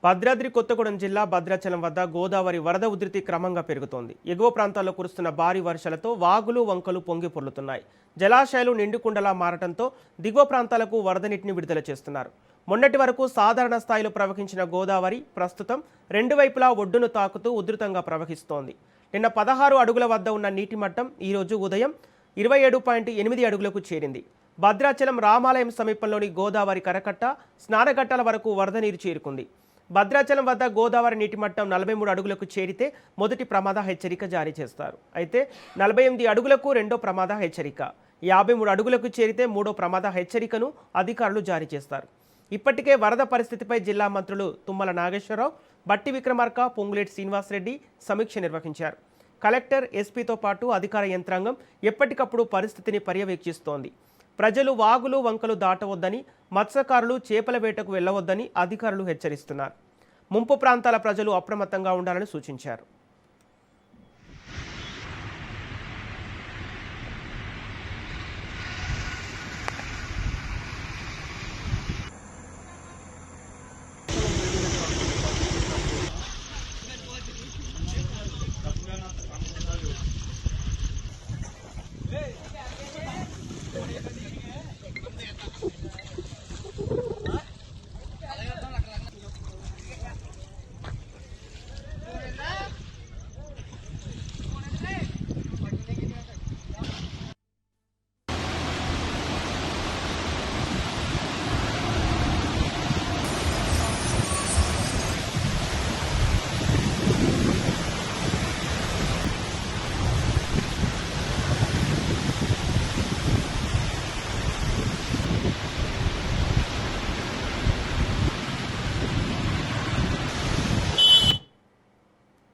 భద్రాద్రి కొత్తగూడెం జిల్లా భద్రాచలం వద్ద గోదావరి వరద ఉధృతి క్రమంగా పెరుగుతోంది. ఎగువ ప్రాంతాల్లో కురుస్తున్న భారీ వర్షాలతో వాగులు వంకలు పొంగి పొర్లుతున్నాయి. జలాశయాలు నిండుకుండలా మారటంతో దిగువ ప్రాంతాలకు వరద నీటిని విడుదల చేస్తున్నారు. మొన్నటి వరకు సాధారణ స్థాయిలో ప్రవహించిన గోదావరి ప్రస్తుతం రెండు వైపులా ఒడ్డును తాకుతూ ఉధృతంగా ప్రవహిస్తోంది. నిన్న 16 అడుగుల వద్ద ఉన్న నీటి మట్టం ఈరోజు ఉదయం 27.8 అడుగులకు చేరింది. భద్రాచలం రామాలయం సమీపంలోని గోదావరి కరకట్ట, స్నానఘట్టాల వరకు వరద నీరు చేరుకుంది. భద్రాచలం వద్ద గోదావరి నీటి మట్టం 43 అడుగులకు చేరితే మొదటి ప్రమాద హెచ్చరిక జారీ చేస్తారు. అయితే 48 అడుగులకు రెండో ప్రమాద హెచ్చరిక, 53 అడుగులకు చేరితే మూడో ప్రమాద హెచ్చరికను అధికారులు జారీ చేస్తారు. ఇప్పటికే వరద పరిస్థితిపై జిల్లా మంత్రులు తుమ్మల నాగేశ్వరరావు, బట్టి విక్రమార్క, పొంగులేటి శ్రీనివాసరెడ్డి సమీక్ష నిర్వహించారు. కలెక్టర్, ఎస్పీతో పాటు అధికార యంత్రాంగం ఎప్పటికప్పుడు పరిస్థితిని పర్యవేక్షిస్తోంది. ప్రజలు వాగులు వంకలు దాటవద్దని, మత్స్యకారులు చేపల వేటకు వెళ్లవద్దని అధికారులు హెచ్చరిస్తున్నారు. ముంపు ప్రాంతాల ప్రజలు అప్రమత్తంగా ఉండాలని సూచించారు.